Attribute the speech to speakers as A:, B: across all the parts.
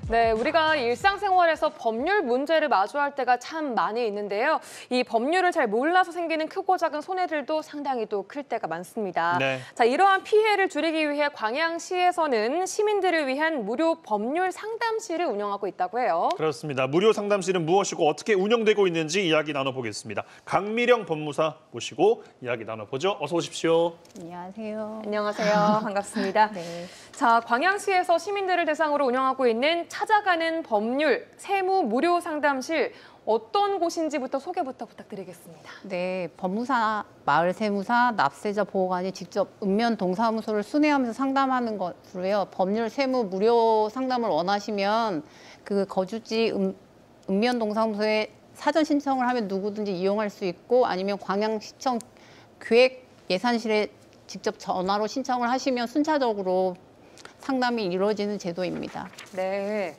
A: 네, 우리가 일상생활에서 법률 문제를 마주할 때가 참 많이 있는데요. 이 법률을 잘 몰라서 생기는 크고 작은 손해들도 상당히 또 클 때가 많습니다.
B: 네.
A: 자, 이러한 피해를 줄이기 위해 광양시에서는 시민들을 위한 무료 법률 상담실을 운영하고 있다고 해요.
B: 그렇습니다. 무료 상담실은 무엇이고 어떻게 운영되고 있는지 이야기 나눠보겠습니다. 강미령 법무사 모시고 이야기 나눠보죠. 어서 오십시오.
C: 안녕하세요.
A: 안녕하세요. 반갑습니다.
C: 네.
A: 자, 광양시에서 시민들을 대상으로 운영하고 있는 찾아가는 법률 세무 무료 상담실, 어떤 곳인지부터 소개부터 부탁드리겠습니다.
C: 네, 법무사, 마을세무사, 납세자 보호관이 직접 읍면 동사무소를 순회하면서 상담하는 것으로요. 법률 세무 무료 상담을 원하시면 그 거주지 읍면 동사무소에 사전 신청을 하면 누구든지 이용할 수 있고, 아니면 광양시청 기획 예산실에 직접 전화로 신청을 하시면 순차적으로 상담이 이루어지는 제도입니다.
A: 네.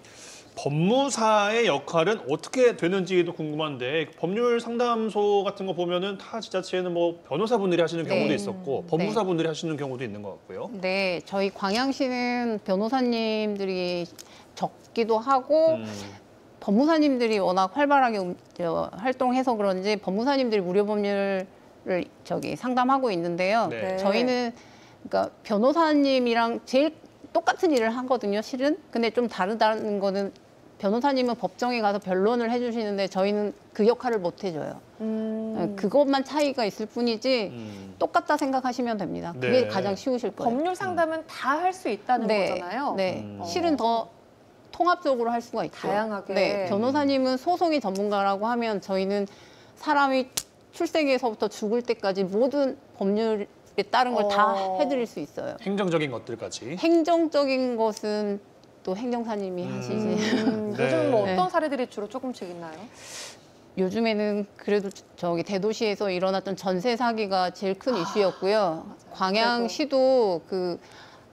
B: 법무사의 역할은 어떻게 되는지도 궁금한데 법률 상담소 같은 거 보면은 타 지자체에는 뭐 변호사분들이 하시는 경우도
C: 네.
B: 있었고 법무사분들이 하시는 경우도 있는 것 같고요.
C: 네, 저희 광양시는 변호사님들이 적기도 하고 법무사님들이 워낙 활발하게 활동해서 그런지 법무사님들이 무료 법률을 상담하고 있는데요.
B: 네.
C: 저희는 그러니까 변호사님이랑 제일 똑같은 일을 하거든요, 실은. 근데 좀 다르다는 거는 변호사님은 법정에 가서 변론을 해주시는데 저희는 그 역할을 못 해줘요. 그것만 차이가 있을 뿐이지 똑같다 생각하시면 됩니다. 그게
B: 네.
C: 가장 쉬우실 거예요.
A: 법률 상담은 다 할 수 있다는 거잖아요.
C: 네, 실은 더 통합적으로 할 수가 있죠.
A: 다양하게.
C: 네, 변호사님은 소송의 전문가라고 하면 저희는 사람이 출생에서부터 죽을 때까지 모든 법률에 따른 걸 다 해드릴 수 있어요.
B: 행정적인 것들까지.
C: 행정적인 것은 또 행정사님이 하시지.
B: 네.
A: 요즘 뭐
C: 네.
A: 어떤 사례들이 주로 조금씩 있나요?
C: 요즘에는 그래도 저기 대도시에서 일어났던 전세 사기가 제일 큰 이슈였고요. 광양시도 그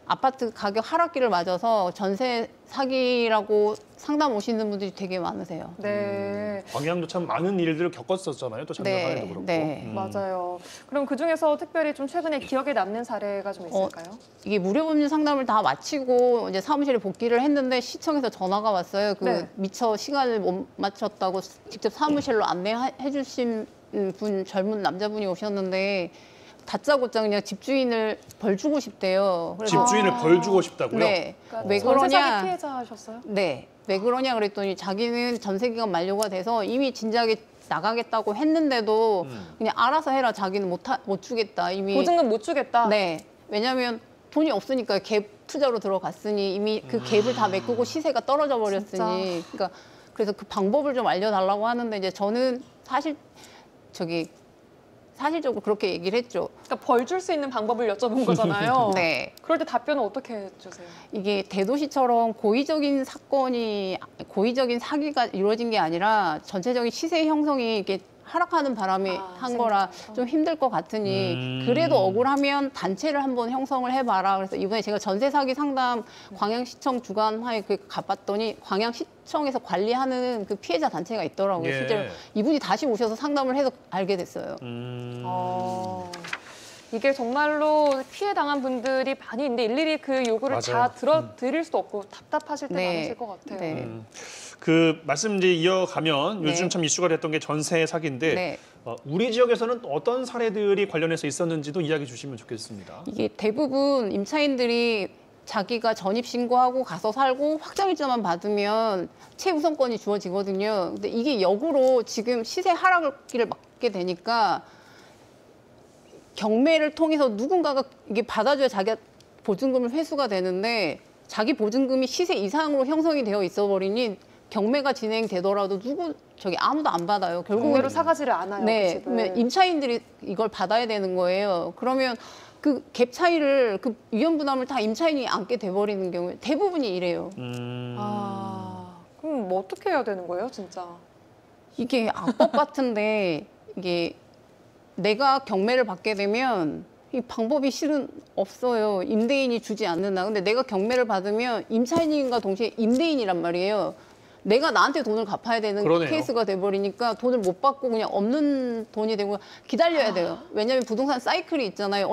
C: 아파트 가격 하락기를 맞아서 전세 사기라고 상담 오시는 분들이 되게 많으세요.
A: 네.
B: 광양도 참 많은 일들을 겪었었잖아요. 또 작년
C: 네,
B: 사례도 그렇고.
C: 네.
A: 맞아요. 그럼 그중에서 특별히 좀 최근에 기억에 남는 사례가 좀 있을까요?
C: 이게 무료 법률 상담을 다 마치고 이제 사무실에 복귀를 했는데 시청에서 전화가 왔어요.
A: 네.
C: 미처 시간을 못 맞췄다고 직접 사무실로 안내해 주신 분, 젊은 남자분이 오셨는데 다짜고짜 그냥 집주인을 벌 주고 싶대요. 그래서
B: 집주인을 벌 주고 싶다고요?
C: 네.
A: 그러니까
C: 왜
A: 전세 사기
C: 그러냐?
A: 피해자셨어요?
C: 네. 왜 그러냐 그랬더니 자기는 전세 기간 만료가 돼서 이미 진작에 나가겠다고 했는데도 그냥 알아서 해라. 자기는 못 주겠다. 이미
A: 보증금 못 주겠다.
C: 네. 왜냐하면 돈이 없으니까 갭 투자로 들어갔으니 이미 그 갭을 다 메꾸고 시세가 떨어져 버렸으니. 그러니까 그래서 그 방법을 좀 알려달라고 하는데 이제 저는 사실적으로 그렇게 얘기를 했죠.
A: 그러니까 벌 줄 수 있는 방법을 여쭤본 거잖아요.
C: 네.
A: 그럴 때 답변은 어떻게 해주세요?
C: 이게 대도시처럼 고의적인 사기가 이루어진 게 아니라 전체적인 시세 형성이 이게 하락하는 바람에 한 거라 좀 힘들 것 같으니 그래도 억울하면 단체를 한번 형성을 해봐라. 그래서 이번에 제가 전세 사기 상담 광양시청 주관화에 가봤더니 광양시청에서 관리하는 그 피해자 단체가 있더라고요.
B: 예.
C: 실제로 이분이 다시 오셔서 상담을 해서 알게 됐어요.
A: 이게 정말로 피해 당한 분들이 많이 있는데 일일이 그 요구를
B: 맞아요.
A: 다 들어드릴 수도 없고 답답하실 때
C: 네.
A: 많으실 것 같아요.
C: 네.
B: 그 말씀 이제 이어가면
C: 네.
B: 요즘 참 이슈가 됐던 게 전세 사기인데
C: 네.
B: 우리 지역에서는 어떤 사례들이 관련해서 있었는지도 이야기 주시면 좋겠습니다.
C: 이게 대부분 임차인들이 자기가 전입신고하고 가서 살고 확정일자만 받으면 최우선권이 주어지거든요. 근데 이게 역으로 지금 시세 하락기를 맞게 되니까 경매를 통해서 누군가가 이게 받아줘야 자기가 보증금을 회수가 되는데 자기 보증금이 시세 이상으로 형성이 되어 있어 버리니 경매가 진행되더라도 아무도 안 받아요. 결국은
A: 경매로 사가지를 않아요. 그
C: 네,
A: 집을.
C: 그러면 임차인들이 이걸 받아야 되는 거예요. 그러면 그 갭 차이를 그 위험 부담을 다 임차인이 안게 돼버리는 경우에 대부분이 이래요.
A: 그럼 뭐 어떻게 해야 되는 거예요, 진짜?
C: 이게 악법 같은데 이게 내가 경매를 받게 되면 이 방법이 실은 없어요. 임대인이 주지 않는다. 근데 내가 경매를 받으면 임차인과 동시에 임대인이란 말이에요. 내가 나한테 돈을 갚아야 되는
B: 그러네요.
C: 케이스가 돼버리니까 돈을 못 받고 그냥 없는 돈이 되고 기다려야 돼요. 왜냐하면 부동산 사이클이 있잖아요.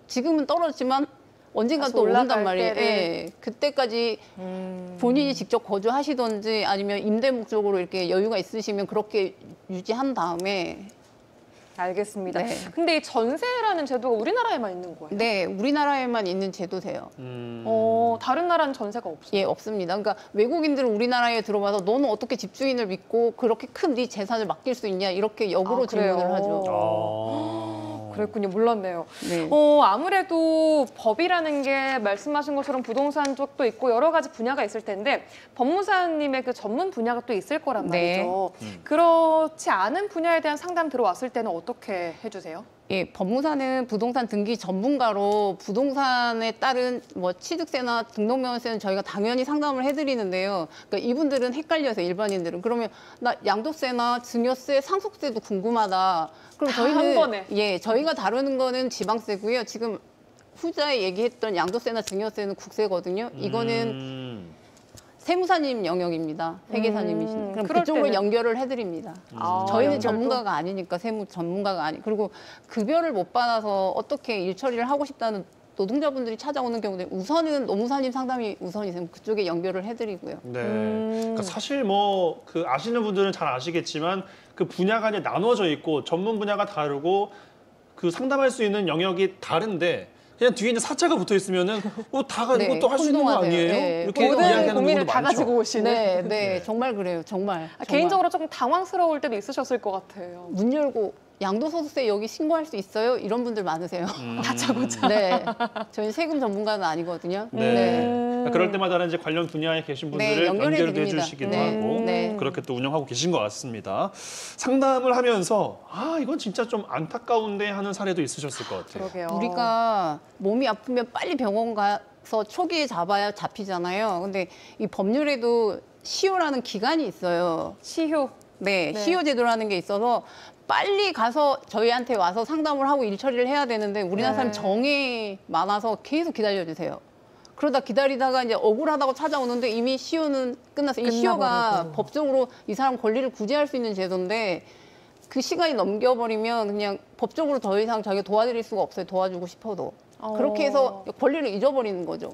C: 지금은 떨어지만 언젠가
A: 다시
C: 또 오른단
A: 올라갈
C: 말이에요.
A: 때를.
C: 예. 그때까지 본인이 직접 거주하시던지 아니면 임대 목적으로 이렇게 여유가 있으시면 그렇게 유지한 다음에
A: 알겠습니다.
C: 네.
A: 근데 이 전세라는 제도가 우리나라에만 있는 거예요?
C: 네, 우리나라에만 있는 제도세요.
A: 다른 나라는 전세가 없어요?
C: 예, 없습니다. 그러니까 외국인들은 우리나라에 들어와서 너는 어떻게 집주인을 믿고 그렇게 큰 네 재산을 맡길 수 있냐 이렇게 역으로
A: 아, 그래요?
C: 질문을 하죠.
A: 그랬군요. 몰랐네요.
C: 네.
A: 아무래도 법이라는 게 말씀하신 것처럼 부동산 쪽도 있고 여러 가지 분야가 있을 텐데 법무사님의 그 전문 분야가 또 있을 거란
C: 네.
A: 말이죠. 그렇지 않은 분야에 대한 상담 들어왔을 때는 어떻게 해주세요?
C: 예, 법무사는 부동산 등기 전문가로 부동산에 따른 뭐 취득세나 등록명세는 저희가 당연히 상담을 해드리는데요. 그러니까 이분들은 헷갈려서 일반인들은 그러면 나 양도세나 증여세, 상속세도 궁금하다. 그럼
A: 다
C: 저희는
A: 한 번에.
C: 예, 저희가 다루는 거는 지방세고요. 지금 후자에 얘기했던 양도세나 증여세는 국세거든요. 이거는 세무사님 영역입니다. 회계사님이신. 그럼
A: 그럴
C: 그쪽으로
A: 때는-
C: 연결을 해드립니다.
A: 아,
C: 저희는
A: 연결도?
C: 전문가가 아니니까 세무 전문가가 아니. 그리고 급여를 못 받아서 어떻게 일 처리를 하고 싶다는 노동자분들이 찾아오는 경우는 우선은 노무사님 상담이 우선이세요. 그쪽에 연결을 해드리고요.
B: 네. 그러니까 사실 뭐 그 아시는 분들은 잘 아시겠지만 그 분야가 이제 나눠져 있고 전문 분야가 다르고 그 상담할 수 있는 영역이 다른데 그냥 뒤에 있는 사자가 붙어 있으면은 다 가지고
C: 네,
B: 또 할 수 있는 거
C: 혼동하세요.
B: 아니에요?
C: 네,
B: 이렇게
A: 모든
B: 이야기하는
A: 고민을
B: 경우도
A: 다
B: 많죠.
A: 가지고 오시는.
C: 네, 네,
B: 네.
C: 정말 그래요. 정말.
A: 개인적으로 조금 당황스러울 때도 있으셨을 것 같아요.
C: 문 열고 양도소득세 여기 신고할 수 있어요? 이런 분들 많으세요.
A: 다짜고짜.
C: 네, 저희 세금 전문가는 아니거든요.
B: 네. 그럴 때마다 이제 관련 분야에 계신 분들을
C: 네, 연결해
B: 연결도
C: 드립니다.
B: 해주시기도
C: 네.
B: 하고
C: 네.
B: 그렇게 또 운영하고 계신 것 같습니다. 상담을 하면서 이건 진짜 좀 안타까운데 하는 사례도 있으셨을 것 같아요.
A: 그러게요.
C: 우리가 몸이 아프면 빨리 병원 가서 초기에 잡아야 잡히잖아요. 근데 이 법률에도 시효라는 기간이 있어요.
A: 시효.
C: 네,
A: 네.
C: 시효 제도라는 게 있어서 빨리 가서 저희한테 와서 상담을 하고 일 처리를 해야 되는데 우리나라 사람
A: 네.
C: 정이 많아서 계속 기다려주세요. 그러다 기다리다가 이제 억울하다고 찾아오는데 이미 시효는 끝났어요. 이 시효가
A: 끝나버리고.
C: 법적으로 이 사람 권리를 구제할 수 있는 제도인데 그 시간이 넘겨버리면 그냥 법적으로 더 이상 자기가 도와드릴 수가 없어요. 도와주고 싶어도. 그렇게 해서 권리를 잊어버리는 거죠.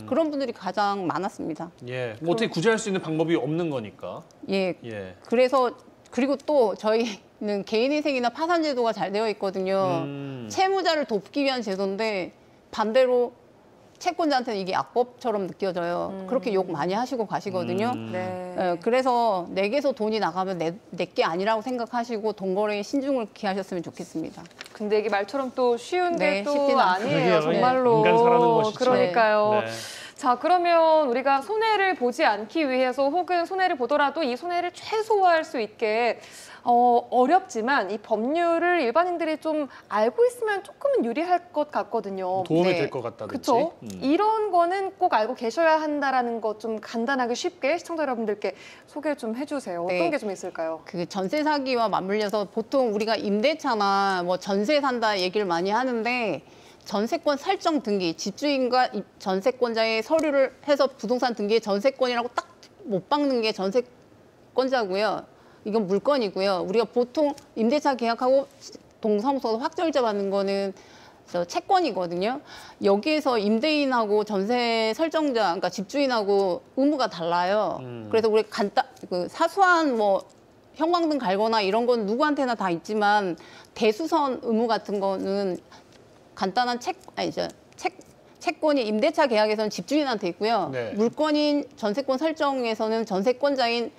C: 그런 분들이 가장 많았습니다.
B: 예, 뭐 어떻게 구제할 수 있는 방법이 없는 거니까.
C: 예.
B: 예.
C: 그래서 그리고 또 저희는 개인회생이나 파산제도가 잘 되어 있거든요. 채무자를 돕기 위한 제도인데 반대로 채권자한테는 이게 악법처럼 느껴져요. 그렇게 욕 많이 하시고 가시거든요.
A: 네.
C: 예, 그래서 내게서 돈이 나가면 내게 아니라고 생각하시고 돈거래에 신중을 기하셨으면 좋겠습니다.
A: 근데 이게 말처럼 또 쉬운데
C: 네,
A: 또
C: 쉽지는
A: 아니에요.
B: 그러게요.
A: 정말로.
B: 인간 사랑하는 것이죠.
A: 그러니까요.
B: 네.
A: 자, 그러면 우리가 손해를 보지 않기 위해서 혹은 손해를 보더라도 이 손해를 최소화할 수 있게 어렵지만 이 법률을 일반인들이 좀 알고 있으면 조금은 유리할 것 같거든요.
B: 도움이
C: 네.
B: 될 것 같다든지.
A: 그렇죠. 이런 거는 꼭 알고 계셔야 한다라는 것 좀 간단하게 쉽게 시청자 여러분들께 소개 좀 해주세요. 어떤
C: 네.
A: 게 좀 있을까요?
C: 그 전세 사기와 맞물려서 보통 우리가 임대차나 뭐 전세 산다 얘기를 많이 하는데 전세권 설정 등기, 집주인과 전세권자의 서류를 해서 부동산 등기에 전세권이라고 딱 못 박는 게 전세권자고요. 이건 물건이고요. 우리가 보통 임대차 계약하고 동사무소에서 확정일자 받는 거는 저 채권이거든요. 여기에서 임대인하고 전세 설정자, 그러니까 집주인하고 의무가 달라요. 그래서 우리 그 사소한 뭐 형광등 갈거나 이런 건 누구한테나 다 있지만 대수선 의무 같은 거는 간단한 채권이 임대차 계약에서는 집주인한테 있고요.
B: 네.
C: 물건인 전세권 설정에서는 전세권자인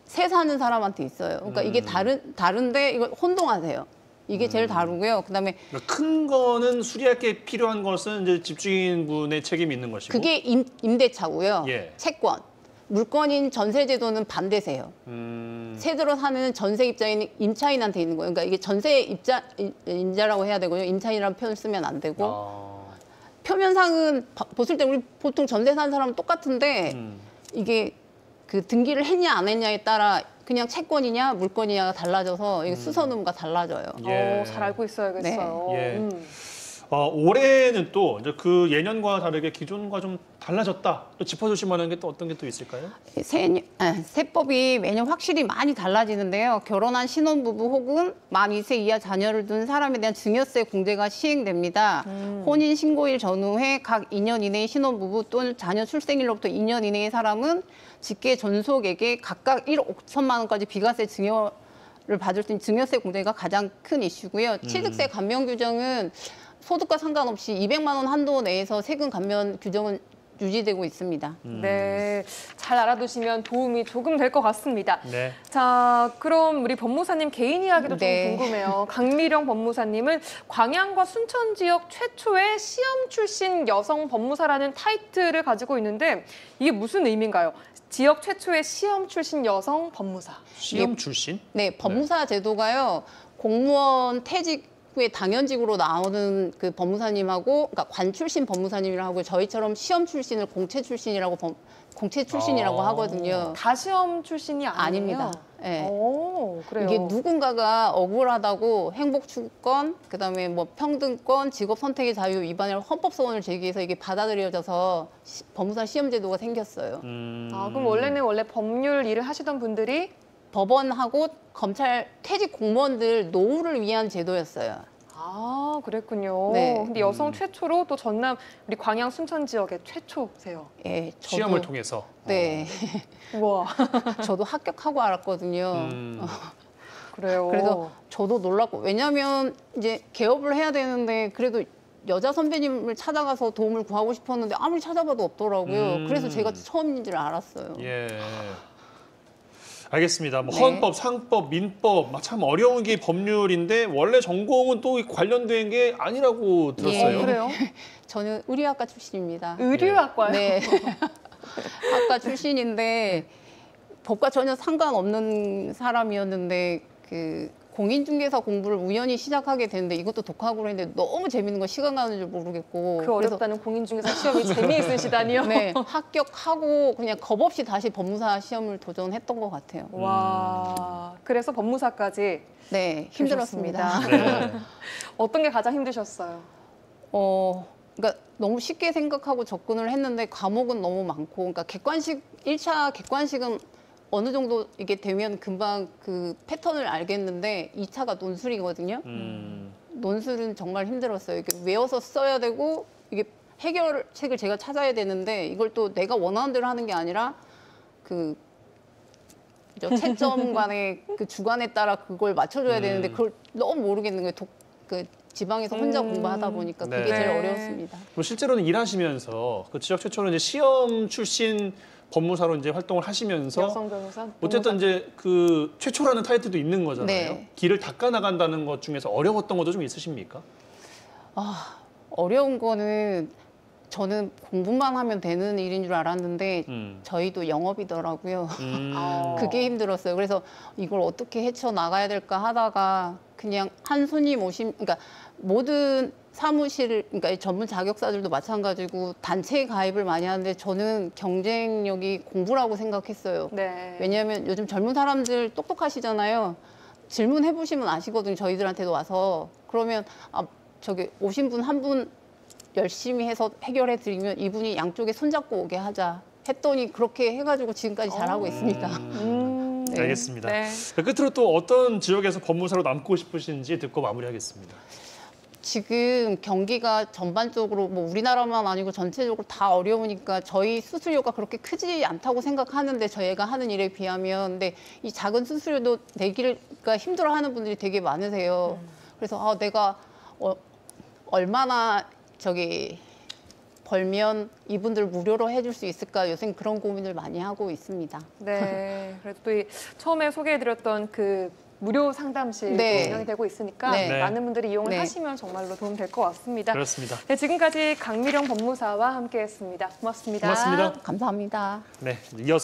C: 세 사는 사람한테 있어요. 그러니까 이게 다른데 이걸 혼동하세요. 이게 제일 다르고요. 그다음에
B: 그러니까 큰 거는 수리할 게 필요한 것은 이제 집주인분의 책임이 있는 것이고.
C: 그게 임대차고요.
B: 예.
C: 채권. 물건인 전세제도는 반대세요. 세대로 사는 전세 입자인 임차인한테 있는 거예요. 그러니까 이게 전세 임자라고 해야 되고요. 임차인이라는 표현을 쓰면 안 되고. 표면상은 보실 때 우리 보통 전세 사는 사람은 똑같은데 이게 그 등기를 했냐 안 했냐에 따라 그냥 채권이냐 물건이냐가 달라져서 이게 수선 의무가 달라져요.
B: 예.
A: 잘 알고 있어야겠어요.
B: 예. 올해는 또 이제 그 예년과 다르게 기존과 좀 달라졌다. 또 짚어주실 만한 게 또 어떤 게 또 있을까요?
C: 세법이 매년 확실히 많이 달라지는데요. 결혼한 신혼부부 혹은 만 2세 이하 자녀를 둔 사람에 대한 증여세 공제가 시행됩니다. 혼인신고일 전후에 각 2년 이내의 신혼부부 또는 자녀 출생일로부터 2년 이내의 사람은 직계 존속에게 각각 1억 5천만 원까지 비과세 증여를 받을 수 있는 증여세 공제가 가장 큰 이슈고요. 취득세 감면 규정은 소득과 상관없이 200만 원 한도 내에서 세금 감면 규정은 유지되고 있습니다.
A: 네, 잘 알아두시면 도움이 조금 될 것 같습니다.
B: 네.
A: 자, 그럼 우리 법무사님 개인 이야기도
C: 네.
A: 좀 궁금해요. 강미령 법무사님은 광양과 순천 지역 최초의 시험 출신 여성 법무사라는 타이틀을 가지고 있는데 이게 무슨 의미인가요? 지역 최초의 시험 출신 여성 법무사.
B: 시험 출신?
C: 네, 법무사 제도가요. 공무원 퇴직 후에 당연직으로 나오는 그 법무사님하고, 그러니까 관 출신 법무사님이라고 하고 저희처럼 시험 출신을 공채 출신이라고 하거든요.
A: 다 시험 출신이 아니에요?
C: 아닙니다. 네.
A: 오, 그래요.
C: 이게 누군가가 억울하다고 행복 추구권, 그다음에 뭐 평등권, 직업 선택의 자유 위반을 헌법 소원을 제기해서 이게 받아들여져서 법무사 시험 제도가 생겼어요.
A: 그럼 원래 법률 일을 하시던 분들이
C: 법원하고 검찰 퇴직 공무원들 노후를 위한 제도였어요.
A: 아, 그랬군요.
C: 네.
A: 근데 여성 최초로 또 전남 우리 광양 순천 지역의 최초세요.
C: 예, 저도,
B: 시험을 통해서.
C: 네,
A: 우와,
C: 저도 합격하고 알았거든요.
A: 그래요.
C: 그래서 저도 놀랐고, 왜냐하면 이제 개업을 해야 되는데 그래도 여자 선배님을 찾아가서 도움을 구하고 싶었는데 아무리 찾아봐도 없더라고요. 그래서 제가 처음인 줄 알았어요.
B: 예. 알겠습니다. 뭐
C: 네.
B: 헌법, 상법, 민법 참 어려운 게 법률인데 원래 전공은 또 관련된 게 아니라고 들었어요.
A: 그래요?
C: 저는 의료학과 출신입니다.
A: 의류학과요?
C: 네. 학과 출신인데 법과 전혀 상관없는 사람이었는데 그 공인중개사 공부를 우연히 시작하게 됐는데 이것도 독학으로 했는데 너무 재밌는 거 시간 가는 줄 모르겠고
A: 그 어렵다는 공인중개사 시험이 재미있으시다니요?
C: 네, 합격하고 그냥 겁 없이 다시 법무사 시험을 도전했던 것 같아요.
A: 와, 그래서 법무사까지
C: 네, 힘들었습니다.
B: 네.
A: 어떤 게 가장 힘드셨어요?
C: 그러니까 너무 쉽게 생각하고 접근을 했는데 과목은 너무 많고, 그러니까 객관식 1차 객관식은 어느 정도 이게 되면 금방 그 패턴을 알겠는데 2차가 논술이거든요. 논술은 정말 힘들었어요. 이게 외워서 써야 되고 이게 해결책을 제가 찾아야 되는데 이걸 또 내가 원하는 대로 하는 게 아니라 그 채점 간의 그 주관에 따라 그걸 맞춰줘야 되는데 그걸 너무 모르겠는 거예요. 그 지방에서 혼자 공부하다 보니까 그게
B: 네.
C: 제일 어려웠습니다.
B: 그럼 실제로는 일하시면서 그 지역 최초로 이제 시험 출신 법무사로 이제 활동을 하시면서
A: 여성 변호사?
B: 어쨌든 이제 그 최초라는 타이틀도 있는 거잖아요.
C: 네.
B: 길을 닦아 나간다는 것 중에서 어려웠던 것도 좀 있으십니까?
C: 어려운 거는 저는 공부만 하면 되는 일인 줄 알았는데 저희도 영업이더라고요. 그게 힘들었어요. 그래서 이걸 어떻게 헤쳐나가야 될까 하다가 그냥 한 손님 그러니까 모든 사무실, 그러니까 전문 자격사들도 마찬가지고 단체에 가입을 많이 하는데 저는 경쟁력이 공부라고 생각했어요.
A: 네.
C: 왜냐하면 요즘 젊은 사람들 똑똑하시잖아요. 질문해 보시면 아시거든요. 저희들한테도 와서. 그러면 저기 오신 분 한 분 열심히 해서 해결해 드리면 이분이 양쪽에 손잡고 오게 하자 했더니 그렇게 해가지고 지금까지 잘하고 있습니다.
B: 네. 알겠습니다.
A: 네.
B: 끝으로 또 어떤 지역에서 법무사로 남고 싶으신지 듣고 마무리하겠습니다.
C: 지금 경기가 전반적으로 뭐 우리나라만 아니고 전체적으로 다 어려우니까 저희 수수료가 그렇게 크지 않다고 생각하는데 저희가 하는 일에 비하면 근데 이 작은 수수료도 내기가 힘들어하는 분들이 되게 많으세요. 그래서 내가 얼마나 벌면 이분들 무료로 해줄 수 있을까 요새 그런 고민을 많이 하고 있습니다.
A: 네. 그래도 또 처음에 소개해드렸던 그 무료 상담실
C: 네.
A: 운영이 되고 있으니까
C: 네.
A: 많은 분들이 이용을
C: 네.
A: 하시면 정말로 도움 될 것 같습니다.
B: 그렇습니다.
A: 네, 지금까지 강미령 법무사와 함께했습니다. 고맙습니다.
B: 고맙습니다.
C: 감사합니다.
B: 네, 이어서